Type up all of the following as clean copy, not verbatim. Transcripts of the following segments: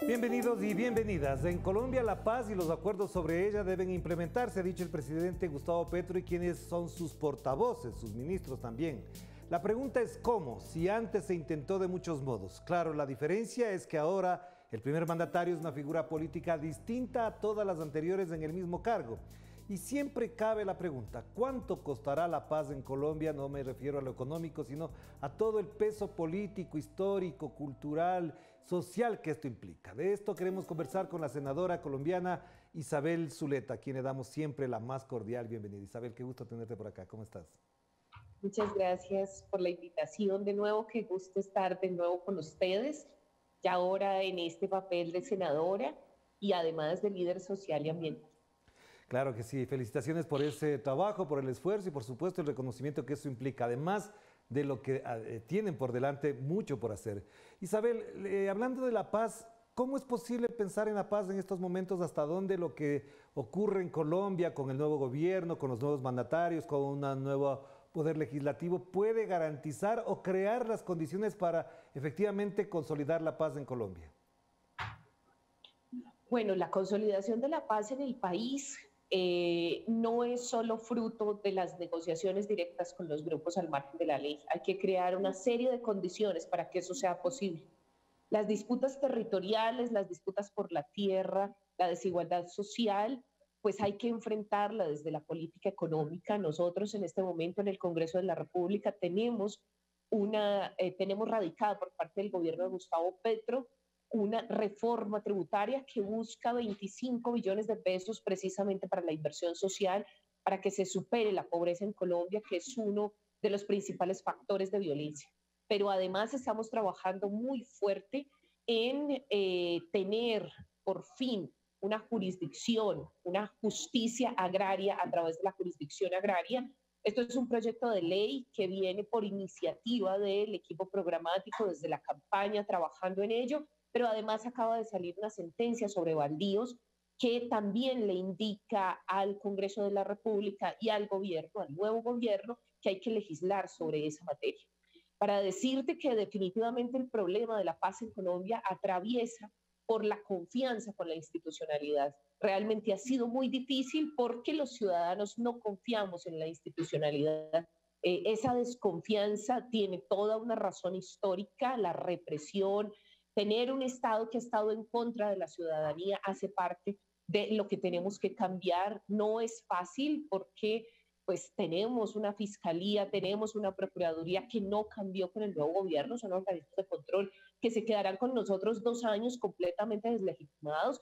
Bienvenidos y bienvenidas. En Colombia la paz y los acuerdos sobre ella deben implementarse, ha dicho el presidente Gustavo Petro y quienes son sus portavoces, sus ministros también. La pregunta es cómo, si antes se intentó de muchos modos. Claro, la diferencia es que ahora el primer mandatario es una figura política distinta a todas las anteriores en el mismo cargo. Y siempre cabe la pregunta, ¿cuánto costará la paz en Colombia? No me refiero a lo económico, sino a todo el peso político, histórico, cultural, social que esto implica. De esto queremos conversar con la senadora colombiana Isabel Zuleta, a quien le damos siempre la más cordial bienvenida. Isabel, qué gusto tenerte por acá. ¿Cómo estás? Muchas gracias por la invitación de nuevo. Qué gusto estar de nuevo con ustedes, ya ahora en este papel de senadora y además de líder social y ambiental. Claro que sí, felicitaciones por ese trabajo, por el esfuerzo y por supuesto el reconocimiento que eso implica, además de lo que tienen por delante, mucho por hacer. Isabel, hablando de la paz, ¿cómo es posible pensar en la paz en estos momentos? ¿Hasta dónde lo que ocurre en Colombia con el nuevo gobierno, con los nuevos mandatarios, con un nuevo poder legislativo, puede garantizar o crear las condiciones para efectivamente consolidar la paz en Colombia? Bueno, la consolidación de la paz en el país no es solo fruto de las negociaciones directas con los grupos al margen de la ley. Hay que crear una serie de condiciones para que eso sea posible. Las disputas territoriales, las disputas por la tierra, la desigualdad social, pues hay que enfrentarla desde la política económica. Nosotros en este momento en el Congreso de la República tenemos radicada por parte del gobierno de Gustavo Petro una reforma tributaria que busca 25 billones de pesos precisamente para la inversión social, para que se supere la pobreza en Colombia, que es uno de los principales factores de violencia. Pero además estamos trabajando muy fuerte en tener por fin una jurisdicción, una justicia agraria a través de la jurisdicción agraria. Esto es un proyecto de ley que viene por iniciativa del equipo programático desde la campaña trabajando en ello, pero además acaba de salir una sentencia sobre baldíos que también le indica al Congreso de la República y al gobierno, al nuevo gobierno, que hay que legislar sobre esa materia. Para decirte que definitivamente el problema de la paz en Colombia atraviesa por la confianza con la institucionalidad. Realmente ha sido muy difícil porque los ciudadanos no confiamos en la institucionalidad. Esa desconfianza tiene toda una razón histórica, la represión, tener un Estado que ha estado en contra de la ciudadanía hace parte de lo que tenemos que cambiar. No es fácil porque pues tenemos una fiscalía, tenemos una procuraduría que no cambió con el nuevo gobierno, son organismos de control que se quedarán con nosotros 2 años completamente deslegitimados,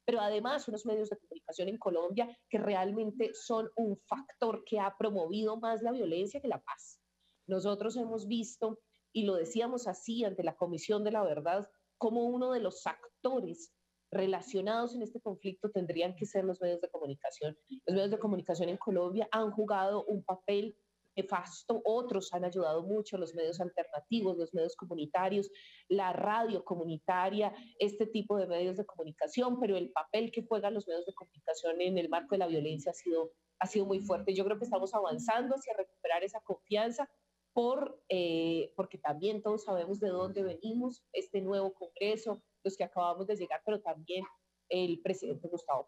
pero además unos medios de comunicación en Colombia que realmente son un factor que ha promovido más la violencia que la paz. Nosotros hemos visto, y lo decíamos así ante la Comisión de la Verdad, como uno de los actores relacionados en este conflicto tendrían que ser los medios de comunicación. Los medios de comunicación en Colombia han jugado un papel nefasto, otros han ayudado mucho, los medios alternativos, los medios comunitarios, la radio comunitaria, este tipo de medios de comunicación, pero el papel que juegan los medios de comunicación en el marco de la violencia ha sido muy fuerte. Yo creo que estamos avanzando hacia recuperar esa confianza porque también todos sabemos de dónde venimos, este nuevo Congreso, los que acabamos de llegar, pero también el presidente Gustavo.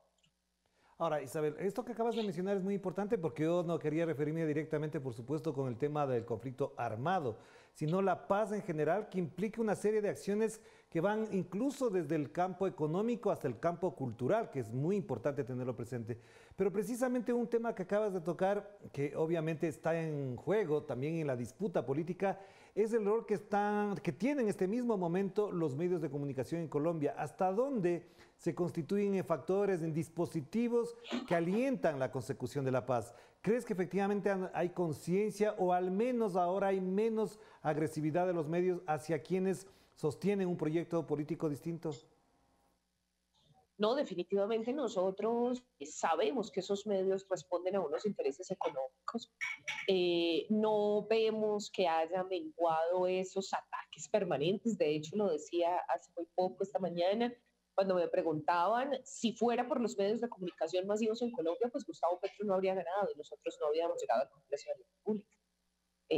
Ahora, Isabel, esto que acabas de mencionar es muy importante porque yo no quería referirme directamente, por supuesto, con el tema del conflicto armado, sino la paz en general, que implica una serie de acciones que van incluso desde el campo económico hasta el campo cultural, que es muy importante tenerlo presente. Pero precisamente un tema que acabas de tocar, que obviamente está en juego también en la disputa política, es el rol que tienen en este mismo momento los medios de comunicación en Colombia. ¿Hasta dónde se constituyen en factores, en dispositivos que alientan la consecución de la paz? ¿Crees que efectivamente hay conciencia o al menos ahora hay menos agresividad de los medios hacia quienes sostienen un proyecto político distinto? No, definitivamente nosotros sabemos que esos medios responden a unos intereses económicos. No vemos que haya menguado esos ataques permanentes. De hecho, lo decía hace muy poco esta mañana, cuando me preguntaban si fuera por los medios de comunicación masivos en Colombia, pues Gustavo Petro no habría ganado y nosotros no habríamos llegado al Congreso de la República.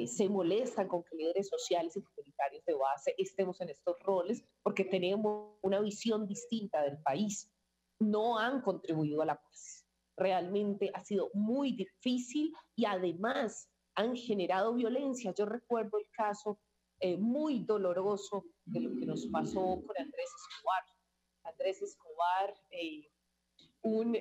Se molestan con que líderes sociales y comunitarios de base estemos en estos roles porque tenemos una visión distinta del país. No han contribuido a la paz. Realmente ha sido muy difícil y además han generado violencia. Yo recuerdo el caso muy doloroso de lo que nos pasó con Andrés Escobar. Andrés Escobar, un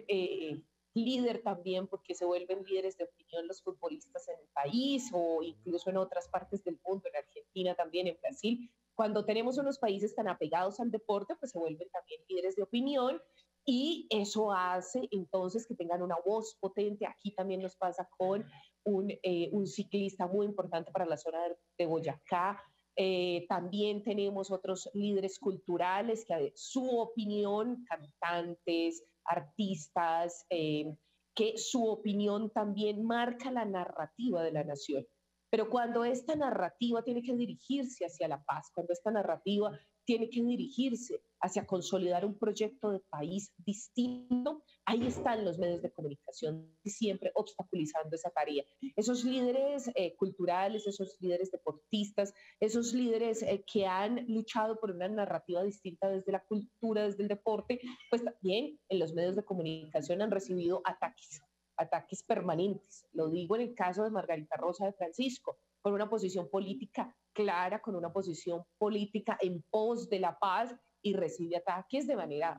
líder también, porque se vuelven líderes de opinión los futbolistas en el país o incluso en otras partes del mundo, en Argentina también, en Brasil. Cuando tenemos unos países tan apegados al deporte, pues se vuelven también líderes de opinión y eso hace entonces que tengan una voz potente. Aquí también nos pasa con un ciclista muy importante para la zona de Boyacá. También tenemos otros líderes culturales que su opinión, cantantes, artistas, que su opinión también marca la narrativa de la nación. Pero cuando esta narrativa tiene que dirigirse hacia la paz, cuando esta narrativa tiene que dirigirse hacia consolidar un proyecto de país distinto, ahí están los medios de comunicación siempre obstaculizando esa tarea. Esos líderes culturales, esos líderes deportistas, esos líderes que han luchado por una narrativa distinta desde la cultura, desde el deporte, pues también en los medios de comunicación han recibido ataques permanentes. Lo digo en el caso de Margarita Rosa de Francisco, con una posición política clara, con una posición política en pos de la paz y recibe ataques de manera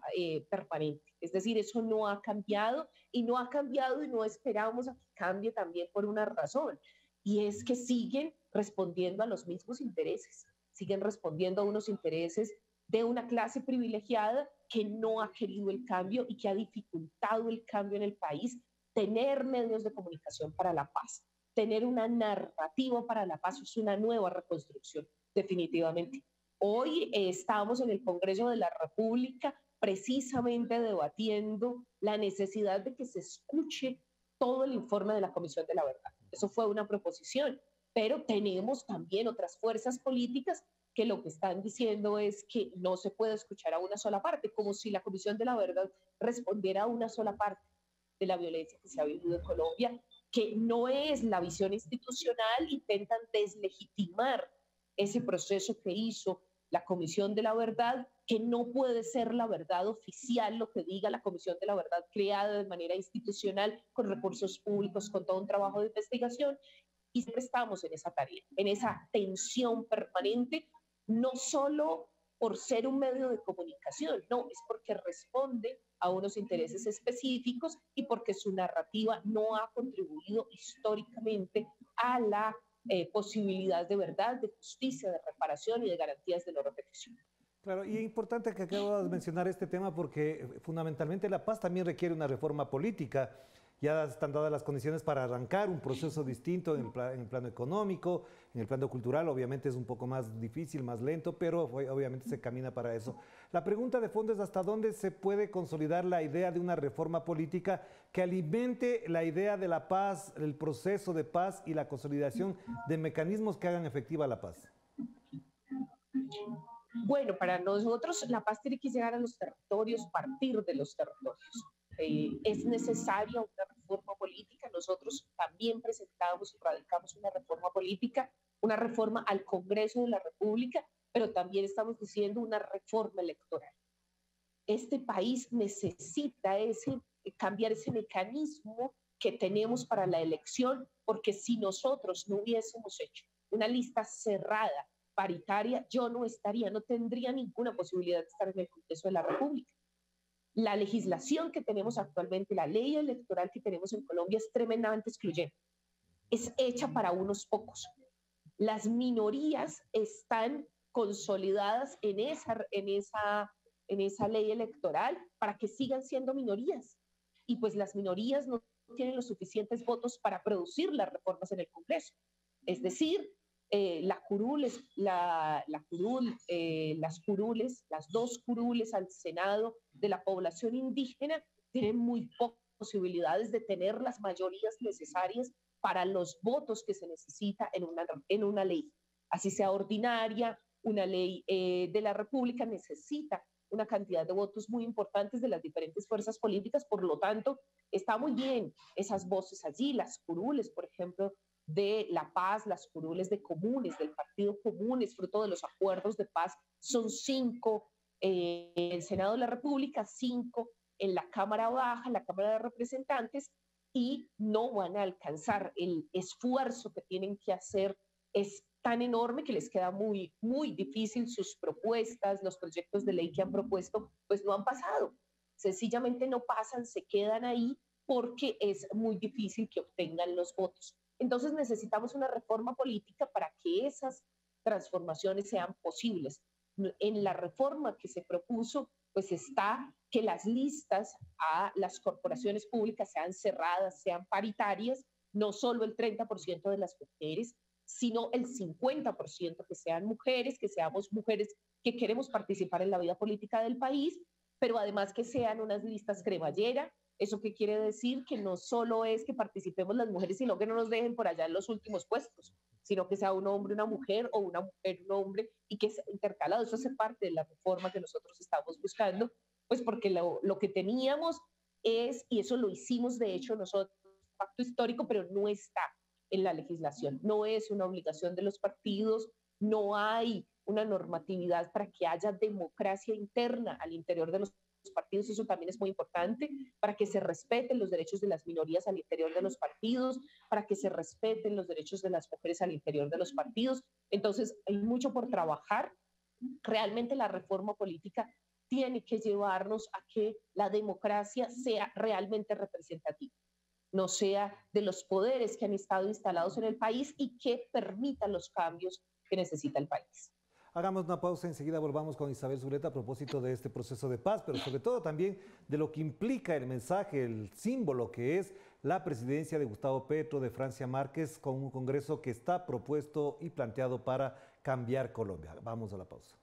permanente. Es decir, eso no ha cambiado y no ha cambiado y no esperamos a que cambie también por una razón. Y es que siguen respondiendo a los mismos intereses, siguen respondiendo a unos intereses de una clase privilegiada que no ha querido el cambio y que ha dificultado el cambio en el país. Tener medios de comunicación para la paz, tener una narrativa para la paz es una nueva reconstrucción, definitivamente. Hoy estamos en el Congreso de la República precisamente debatiendo la necesidad de que se escuche todo el informe de la Comisión de la Verdad. Eso fue una proposición, pero tenemos también otras fuerzas políticas que lo que están diciendo es que no se puede escuchar a una sola parte, como si la Comisión de la Verdad respondiera a una sola parte de la violencia que se ha vivido en Colombia, que no es la visión institucional, intentan deslegitimar ese proceso que hizo la Comisión de la Verdad, que no puede ser la verdad oficial lo que diga la Comisión de la Verdad creada de manera institucional, con recursos públicos, con todo un trabajo de investigación, y siempre estamos en esa tarea, en esa tensión permanente, no solo por ser un medio de comunicación, no, es porque responde a unos intereses específicos y porque su narrativa no ha contribuido históricamente a la posibilidad de verdad, de justicia, de reparación y de garantías de no repetición. Claro, y es importante que acabas de mencionar este tema porque fundamentalmente la paz también requiere una reforma política. Ya están dadas las condiciones para arrancar un proceso distinto en el plano económico, en el plano cultural. Obviamente es un poco más difícil, más lento, pero obviamente se camina para eso. La pregunta de fondo es hasta dónde se puede consolidar la idea de una reforma política que alimente la idea de la paz, el proceso de paz y la consolidación de mecanismos que hagan efectiva la paz. Bueno, para nosotros la paz tiene que llegar a los territorios, partir de los territorios. Es necesaria una reforma política. Nosotros también presentamos y radicamos una reforma política, una reforma al Congreso de la República, pero también estamos diciendo una reforma electoral. Este país necesita cambiar ese mecanismo que tenemos para la elección, porque si nosotros no hubiésemos hecho una lista cerrada, paritaria, yo no tendría ninguna posibilidad de estar en el Congreso de la República. La legislación que tenemos actualmente, la ley electoral que tenemos en Colombia es tremendamente excluyente. Es hecha para unos pocos. Las minorías están consolidadas en esa ley electoral para que sigan siendo minorías. Y pues las minorías no tienen los suficientes votos para producir las reformas en el Congreso. Es decir, la curul, las dos curules al Senado de la población indígena tienen muy pocas posibilidades de tener las mayorías necesarias para los votos que se necesita en una ley. Así sea ordinaria, una ley de la República necesita una cantidad de votos muy importantes de las diferentes fuerzas políticas, por lo tanto, está muy bien esas voces allí, las curules, por ejemplo, de La Paz, las curules de Comunes, del Partido Comunes, fruto de los acuerdos de paz, son 5 en el Senado de la República, 5 en la Cámara Baja, la Cámara de Representantes, y no van a alcanzar. El esfuerzo que tienen que hacer es tan enorme que les queda muy, muy difícil. Sus propuestas, los proyectos de ley que han propuesto, pues no han pasado. Sencillamente no pasan, se quedan ahí porque es muy difícil que obtengan los votos. Entonces necesitamos una reforma política para que esas transformaciones sean posibles. En la reforma que se propuso, pues está que las listas a las corporaciones públicas sean cerradas, sean paritarias, no solo el 30% de las mujeres, sino el 50% que sean mujeres, que seamos mujeres que queremos participar en la vida política del país, pero además que sean unas listas cremallera. ¿Eso qué quiere decir? Que no solo es que participemos las mujeres, sino que no nos dejen por allá en los últimos puestos, sino que sea un hombre, una mujer, o una mujer, un hombre, y que sea intercalado. Eso hace parte de la reforma que nosotros estamos buscando, pues porque lo que teníamos es, y eso lo hicimos de hecho nosotros, pacto histórico, pero no está en la legislación, no es una obligación de los partidos, no hay una normatividad para que haya democracia interna al interior de los partidos. Eso también es muy importante, para que se respeten los derechos de las minorías al interior de los partidos, para que se respeten los derechos de las mujeres al interior de los partidos. Entonces, hay mucho por trabajar. Realmente la reforma política tiene que llevarnos a que la democracia sea realmente representativa, no sea de los poderes que han estado instalados en el país y que permitan los cambios que necesita el país. Hagamos una pausa, enseguida volvamos con Isabel Zuleta a propósito de este proceso de paz, pero sobre todo también de lo que implica el mensaje, el símbolo que es la presidencia de Gustavo Petro, de Francia Márquez, con un Congreso que está propuesto y planteado para cambiar Colombia. Vamos a la pausa.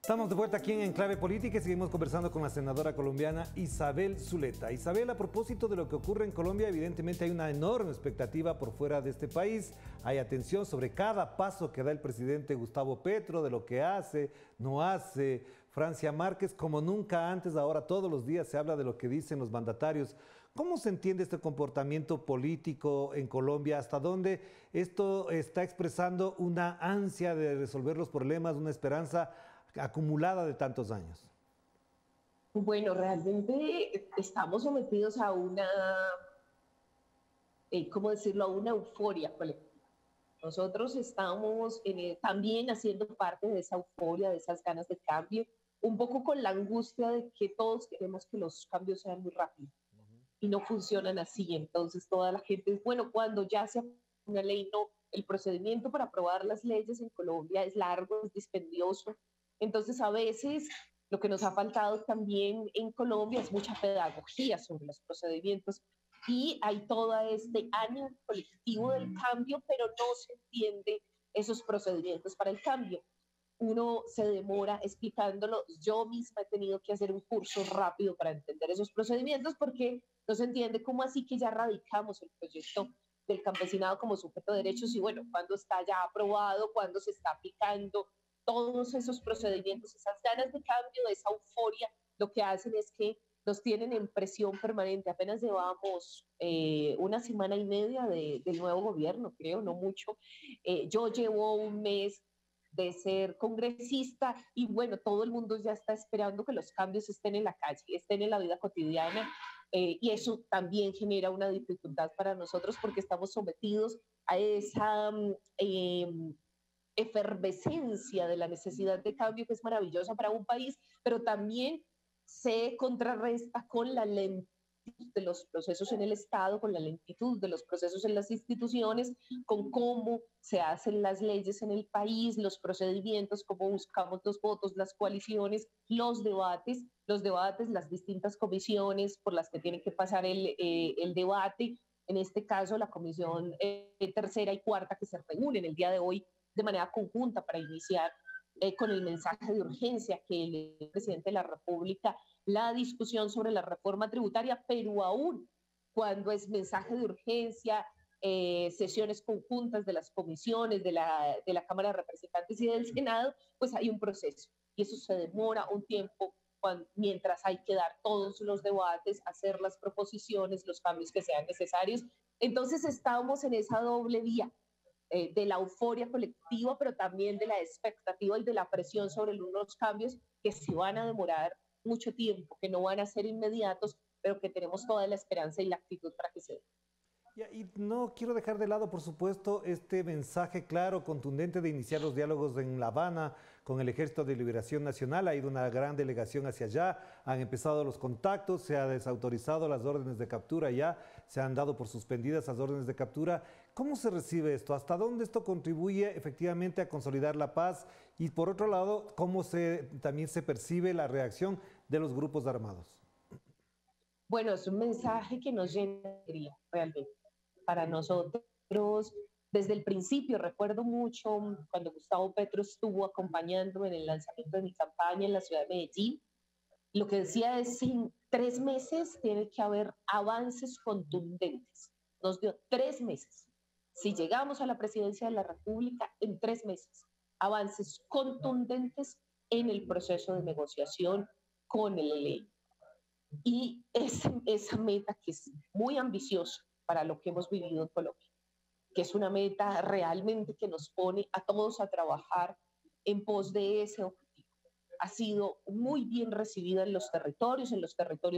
Estamos de vuelta aquí en Enclave Política y seguimos conversando con la senadora colombiana Isabel Zuleta. Isabel, a propósito de lo que ocurre en Colombia, evidentemente hay una enorme expectativa por fuera de este país. Hay atención sobre cada paso que da el presidente Gustavo Petro, de lo que hace, no hace. Francia Márquez, como nunca antes, ahora todos los días se habla de lo que dicen los mandatarios. ¿Cómo se entiende este comportamiento político en Colombia? ¿Hasta dónde esto está expresando una ansia de resolver los problemas, una esperanza acumulada de tantos años? Bueno, realmente estamos sometidos a una, ¿cómo decirlo?, a una euforia colectiva. Nosotros estamos también haciendo parte de esa euforia, de esas ganas de cambio, un poco con la angustia de que todos queremos que los cambios sean muy rápidos y no funcionan así. Entonces toda la gente, bueno, cuando ya se aprueba una ley, no, el procedimiento para aprobar las leyes en Colombia es largo, es dispendioso. Entonces, a veces lo que nos ha faltado también en Colombia es mucha pedagogía sobre los procedimientos, y hay todo este ánimo colectivo del cambio, pero no se entiende esos procedimientos para el cambio. Uno se demora explicándolo. Yo misma he tenido que hacer un curso rápido para entender esos procedimientos, porque no se entiende cómo así que ya radicamos el proyecto del campesinado como sujeto de derechos, y bueno, cuando está ya aprobado, cuando se está aplicando, todos esos procedimientos, esas ganas de cambio, de esa euforia, lo que hacen es que nos tienen en presión permanente. Apenas llevamos una semana y media del nuevo gobierno, creo, no mucho. Yo llevo un mes de ser congresista y bueno, todo el mundo ya está esperando que los cambios estén en la calle, estén en la vida cotidiana, y eso también genera una dificultad para nosotros porque estamos sometidos a esa efervescencia de la necesidad de cambio que es maravillosa para un país, pero también se contrarresta con la lentitud de los procesos en el Estado, con la lentitud de los procesos en las instituciones, con cómo se hacen las leyes en el país, los procedimientos, cómo buscamos los votos, las coaliciones, los debates, las distintas comisiones por las que tiene que pasar el debate. En este caso, la comisión tercera y cuarta que se reúnen el día de hoy de manera conjunta para iniciar con el mensaje de urgencia que el presidente de la República la discusión sobre la reforma tributaria, pero aún cuando es mensaje de urgencia, sesiones conjuntas de las comisiones de la Cámara de Representantes y del Senado, pues hay un proceso y eso se demora un tiempo mientras hay que dar todos los debates, hacer las proposiciones, los cambios que sean necesarios. Entonces estamos en esa doble vía de la euforia colectiva, pero también de la expectativa y de la presión sobre unos cambios que se van a demorar mucho tiempo, que no van a ser inmediatos, pero que tenemos toda la esperanza y la actitud para que se den. Y no quiero dejar de lado, por supuesto, este mensaje claro, contundente de iniciar los diálogos en La Habana con el Ejército de Liberación Nacional. Ha ido una gran delegación hacia allá, han empezado los contactos, se ha desautorizado las órdenes de captura ya, se han dado por suspendidas las órdenes de captura. ¿Cómo se recibe esto? ¿Hasta dónde esto contribuye efectivamente a consolidar la paz? Y por otro lado, ¿cómo también se percibe la reacción de los grupos armados? Bueno, es un mensaje que nos llena de alegría, realmente. Para nosotros, desde el principio, recuerdo mucho cuando Gustavo Petro estuvo acompañándome en el lanzamiento de mi campaña en la ciudad de Medellín, lo que decía es, en 3 meses tiene que haber avances contundentes. Nos dio 3 meses. Si llegamos a la presidencia de la República, en 3 meses, avances contundentes en el proceso de negociación con el ELN. Y esa meta que es muy ambiciosa para lo que hemos vivido en Colombia, que es una meta realmente que nos pone a todos a trabajar en pos de ese objetivo. Ha sido muy bien recibida en los territorios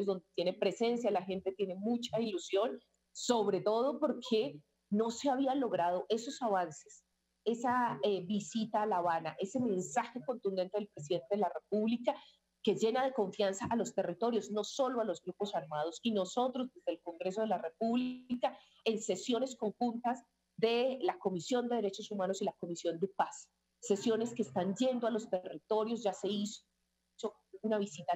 donde tiene presencia, la gente tiene mucha ilusión, sobre todo porque no se habían logrado esos avances, esa visita a La Habana, ese mensaje contundente del presidente de la República que llena de confianza a los territorios, no solo a los grupos armados, y nosotros desde el Congreso de la República en sesiones conjuntas de la Comisión de Derechos Humanos y la Comisión de Paz, sesiones que están yendo a los territorios, ya se hizo una visita.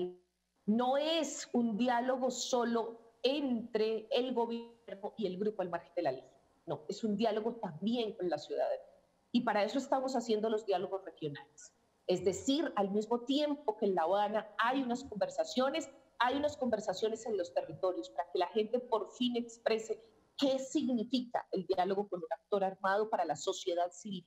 No es un diálogo solo entre el gobierno y el grupo al margen de la ley, no, es un diálogo también con la ciudadanía. Y para eso estamos haciendo los diálogos regionales. Es decir, al mismo tiempo que en La Habana hay unas conversaciones en los territorios para que la gente por fin exprese qué significa el diálogo con un actor armado para la sociedad civil,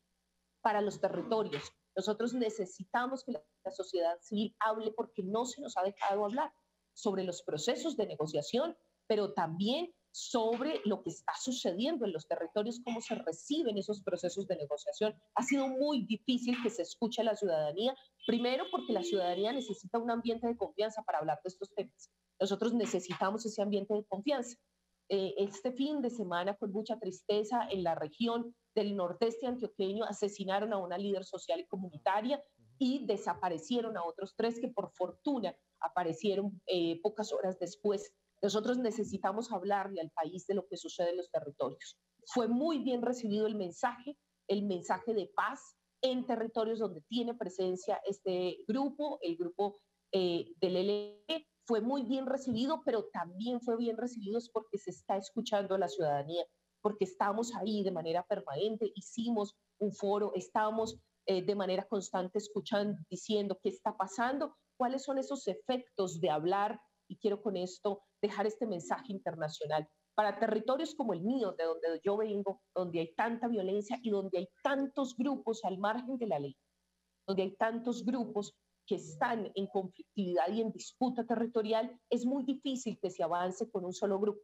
para los territorios. Nosotros necesitamos que la sociedad civil hable porque no se nos ha dejado hablar sobre los procesos de negociación, pero también sobre lo que está sucediendo en los territorios, cómo se reciben esos procesos de negociación. Ha sido muy difícil que se escuche a la ciudadanía, primero porque la ciudadanía necesita un ambiente de confianza para hablar de estos temas. Nosotros necesitamos ese ambiente de confianza. Este fin de semana, con mucha tristeza, en la región del nordeste antioqueño asesinaron a una líder social y comunitaria y desaparecieron a otros 3 que por fortuna aparecieron pocas horas después. Nosotros necesitamos hablarle al país de lo que sucede en los territorios. Fue muy bien recibido el mensaje de paz en territorios donde tiene presencia este grupo, el grupo del ELN. Fue muy bien recibido, pero también fue bien recibido es porque se está escuchando a la ciudadanía, porque estamos ahí de manera permanente, hicimos un foro, estamos de manera constante escuchando, diciendo qué está pasando, cuáles son esos efectos de hablar, y quiero con esto dejar este mensaje internacional para territorios como el mío, de donde yo vengo, donde hay tanta violencia y donde hay tantos grupos al margen de la ley, donde hay tantos grupos que están en conflictividad y en disputa territorial, es muy difícil que se avance con un solo grupo.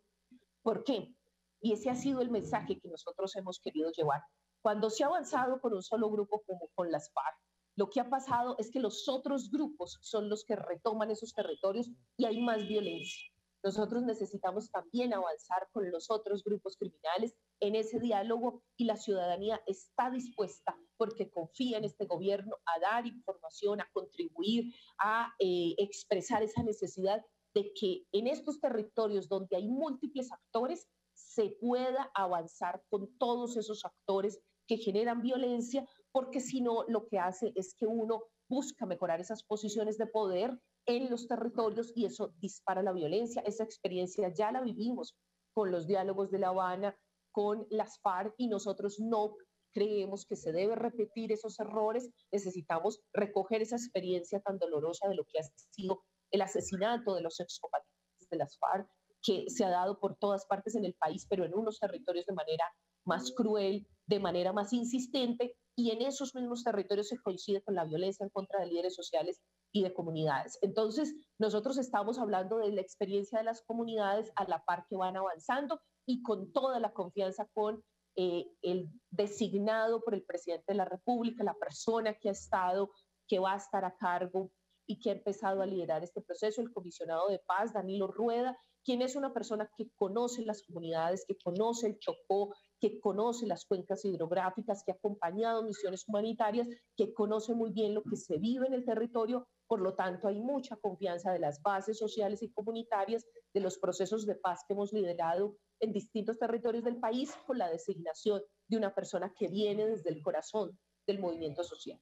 ¿Por qué? Y ese ha sido el mensaje que nosotros hemos querido llevar. Cuando se ha avanzado con un solo grupo como con las FARC, lo que ha pasado es que los otros grupos son los que retoman esos territorios y hay más violencia. Nosotros necesitamos también avanzar con los otros grupos criminales en ese diálogo y la ciudadanía está dispuesta porque confía en este gobierno a dar información, a contribuir, a expresar esa necesidad de que en estos territorios donde hay múltiples actores se pueda avanzar con todos esos actores que generan violencia, porque si no, lo que hace es que uno busca mejorar esas posiciones de poder en los territorios y eso dispara la violencia. Esa experiencia ya la vivimos con los diálogos de La Habana, con las FARC y nosotros no creemos que se debe repetir esos errores. Necesitamos recoger esa experiencia tan dolorosa de lo que ha sido el asesinato de los excombatientes de las FARC, que se ha dado por todas partes en el país, pero en unos territorios de manera más cruel, de manera más insistente, y en esos mismos territorios se coincide con la violencia en contra de líderes sociales y de comunidades. Entonces, nosotros estamos hablando de la experiencia de las comunidades a la par que van avanzando y con toda la confianza con el designado por el presidente de la República, la persona que ha estado, que va a estar a cargo y que ha empezado a liderar este proceso, el comisionado de paz, Danilo Rueda, quien es una persona que conoce las comunidades, que conoce el Chocó, que conoce las cuencas hidrográficas, que ha acompañado misiones humanitarias, que conoce muy bien lo que se vive en el territorio. Por lo tanto, hay mucha confianza de las bases sociales y comunitarias, de los procesos de paz que hemos liderado en distintos territorios del país, con la designación de una persona que viene desde el corazón del movimiento social.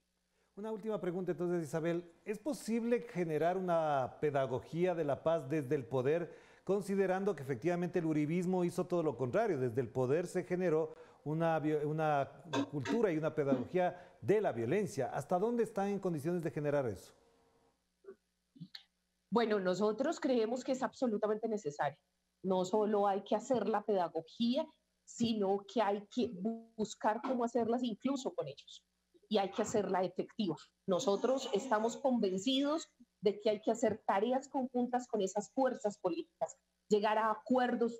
Una última pregunta entonces, Isabel. ¿Es posible generar una pedagogía de la paz desde el poder, considerando que efectivamente el uribismo hizo todo lo contrario? Desde el poder se generó una cultura y una pedagogía de la violencia. ¿Hasta dónde están en condiciones de generar eso? Bueno, nosotros creemos que es absolutamente necesario. No solo hay que hacer la pedagogía, sino que hay que buscar cómo hacerlas incluso con ellos. Y hay que hacerla efectiva. Nosotros estamos convencidos de que hay que hacer tareas conjuntas con esas fuerzas políticas, llegar a acuerdos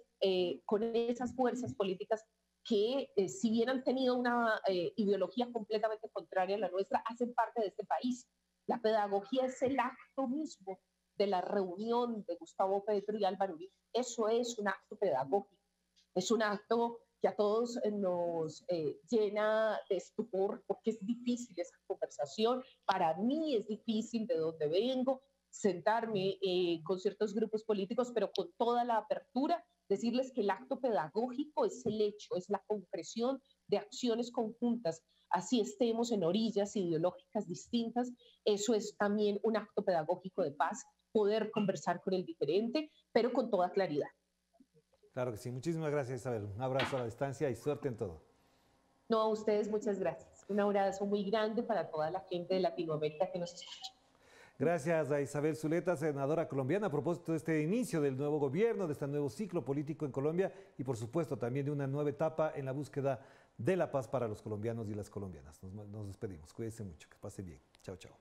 con esas fuerzas políticas que, si bien han tenido una ideología completamente contraria a la nuestra, hacen parte de este país. La pedagogía es el acto mismo de la reunión de Gustavo Petro y Álvaro Uribe. Eso es un acto pedagógico, es un acto que a todos nos llena de estupor porque es difícil esa conversación. Para mí es difícil de donde vengo sentarme con ciertos grupos políticos, pero con toda la apertura, decirles que el acto pedagógico es el hecho, es la concreción de acciones conjuntas. Así estemos en orillas ideológicas distintas, eso es también un acto pedagógico de paz, poder conversar con el diferente, pero con toda claridad. Claro que sí. Muchísimas gracias, Isabel. Un abrazo a la distancia y suerte en todo. No, a ustedes muchas gracias. Un abrazo muy grande para toda la gente de Latinoamérica que nos escucha. Gracias a Isabel Zuleta, senadora colombiana, a propósito de este inicio del nuevo gobierno, de este nuevo ciclo político en Colombia y por supuesto también de una nueva etapa en la búsqueda de la paz para los colombianos y las colombianas. Nos despedimos. Cuídense mucho. Que pase bien. Chao, chao.